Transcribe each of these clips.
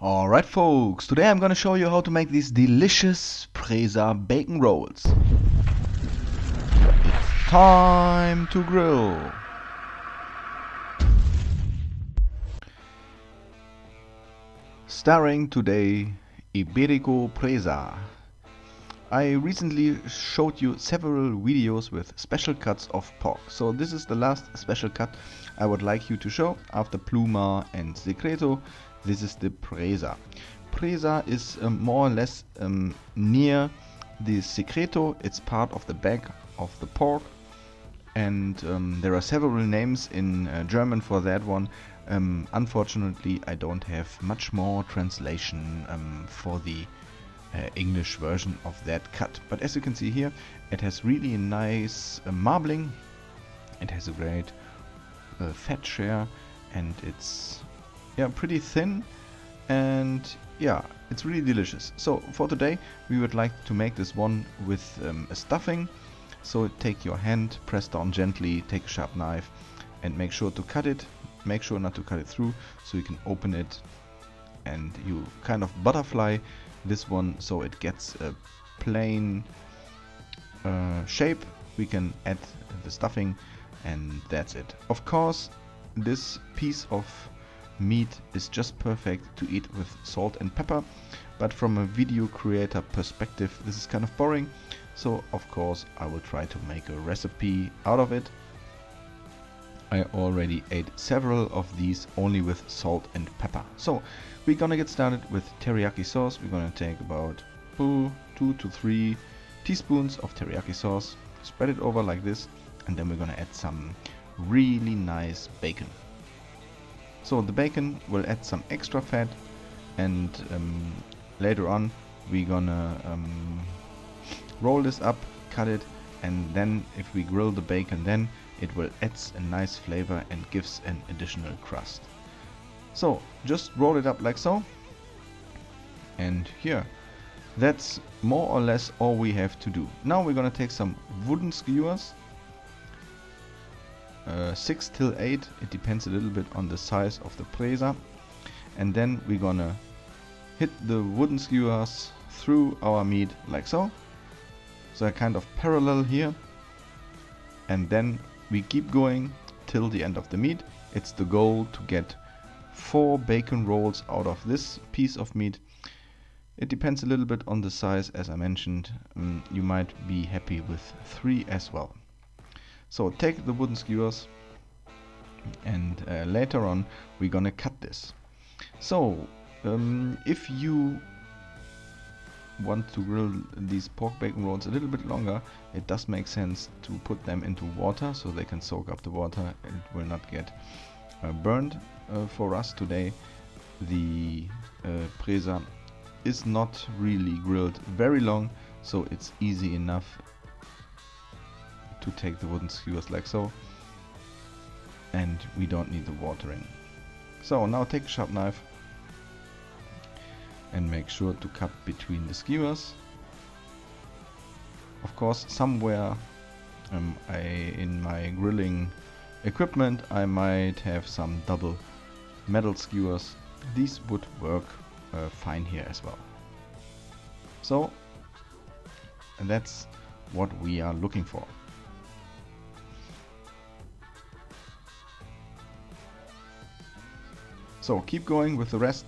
Alright folks, today I'm gonna show you how to make these delicious PRESA bacon rolls. It's time to grill. Starring today, Iberico PRESA. I recently showed you several videos with special cuts of pork. So this is the last special cut I would like you to show. After Pluma and Secreto, this is the PRESA. PRESA is more or less near the Secreto. It's part of the back of the pork. And there are several names in German for that one. Unfortunately, I don't have much more translation for the English version of that cut, but as you can see here, it has really a nice marbling. It has a great fat share, and it's pretty thin, and it's really delicious. So for today we would like to make this one with a stuffing. So take your hand, press down gently, take a sharp knife and make sure to cut it. Make sure not to cut it through, so you can open it and you kind of butterfly this one so it gets a plain shape. We can add the stuffing and that's it. Of course, this piece of meat is just perfect to eat with salt and pepper, but from a video creator perspective this is kind of boring, so of course I will try to make a recipe out of it. I already ate several of these only with salt and pepper. So we're gonna get started with teriyaki sauce. We're gonna take about 2 to 3 teaspoons of teriyaki sauce, spread it over like this, and then we're gonna add some really nice bacon. So the bacon will add some extra fat, and later on we're gonna roll this up, cut it, and then if we grill the bacon, then it will add a nice flavor and gives an additional crust. So just roll it up like so, and here, that's more or less all we have to do. Now we're gonna take some wooden skewers, 6 till 8, it depends a little bit on the size of the PRESA, and then we're gonna hit the wooden skewers through our meat like so. So they're kind of parallel here, and then we keep going till the end of the meat. It's the goal to get 4 bacon rolls out of this piece of meat. It depends a little bit on the size, as I mentioned. You might be happy with 3 as well. So take the wooden skewers, and later on we're gonna cut this. So if you want to grill these pork bacon rolls a little bit longer, it does make sense to put them into water so they can soak up the water and it will not get burned. For us today, the PRESA is not really grilled very long, so it's easy enough to take the wooden skewers like so, and we don't need the water in. So now take a sharp knife and make sure to cut between the skewers. Of course, somewhere in my grilling equipment I might have some double metal skewers. These would work fine here as well. So that's what we are looking for. So keep going with the rest.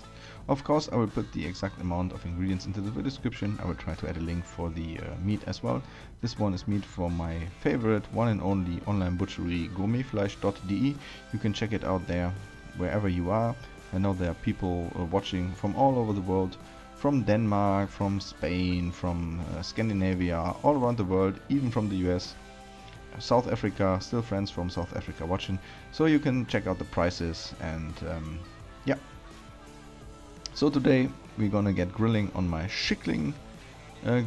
Of course, I will put the exact amount of ingredients into the description. I will try to add a link for the meat as well. This one is meat from my favorite one and only online butchery, gourmetfleisch.de. You can check it out there wherever you are. I know there are people watching from all over the world, from Denmark, from Spain, from Scandinavia, all around the world, even from the US, South Africa, still friends from South Africa watching. So you can check out the prices, and so today we're gonna get grilling on my Schickling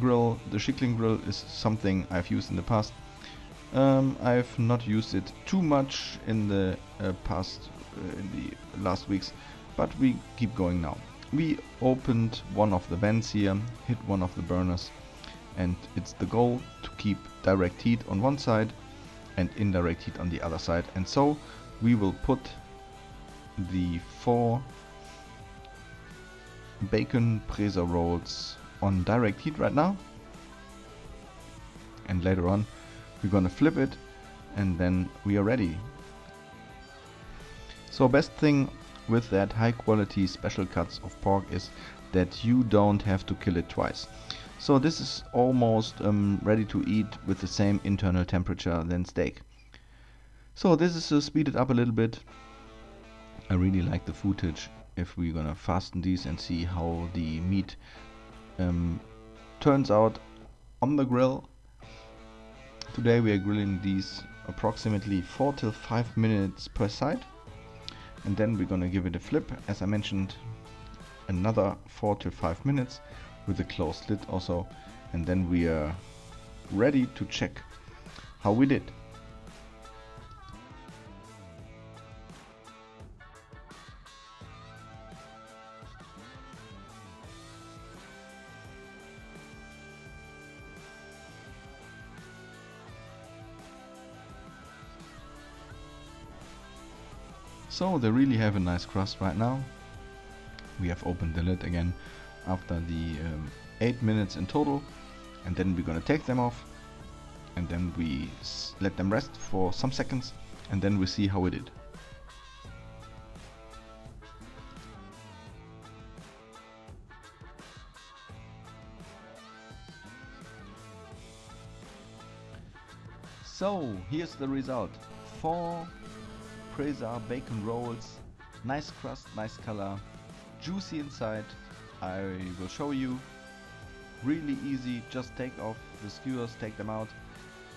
grill. The Schickling grill is something I've used in the past. I've not used it too much in the last weeks, but we keep going now. We opened one of the vents here, hit one of the burners, and it's the goal to keep direct heat on one side and indirect heat on the other side. And so we will put the 4 bacon PRESA rolls on direct heat right now, and later on we're gonna flip it and then we are ready. So best thing with that high quality special cuts of pork is that you don't have to kill it twice. So this is almost ready to eat with the same internal temperature than steak. So this is speeded up a little bit. I really like the footage if we're gonna fasten these and see how the meat turns out on the grill. Today we are grilling these approximately 4 till 5 minutes per side, and then we're gonna give it a flip, as I mentioned, another 4 to 5 minutes with a closed lid also, and then we are ready to check how we did. So they really have a nice crust right now. We have opened the lid again after the 8 minutes in total, and then we're gonna take them off, and then we let them rest for some seconds, and then we see how we did. So here's the result. 4 PRESA bacon rolls, nice crust, nice color, juicy inside. I will show you. Really easy, just take off the skewers, take them out,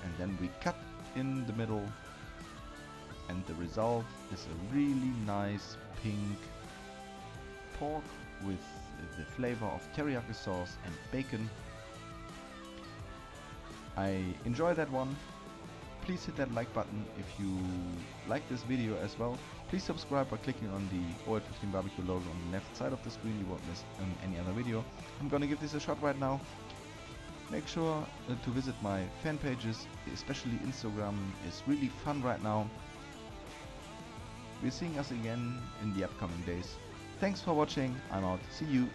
and then we cut in the middle, and the result is a really nice pink pork with the flavor of teriyaki sauce and bacon. I enjoy that one. Please hit that like button if you like this video as well. Please subscribe by clicking on the Untitled Barbecue logo on the left side of the screen. You won't miss any other video. I'm gonna give this a shot right now. Make sure to visit my fan pages, especially Instagram is really fun right now. We're seeing us again in the upcoming days. Thanks for watching. I'm out. See you.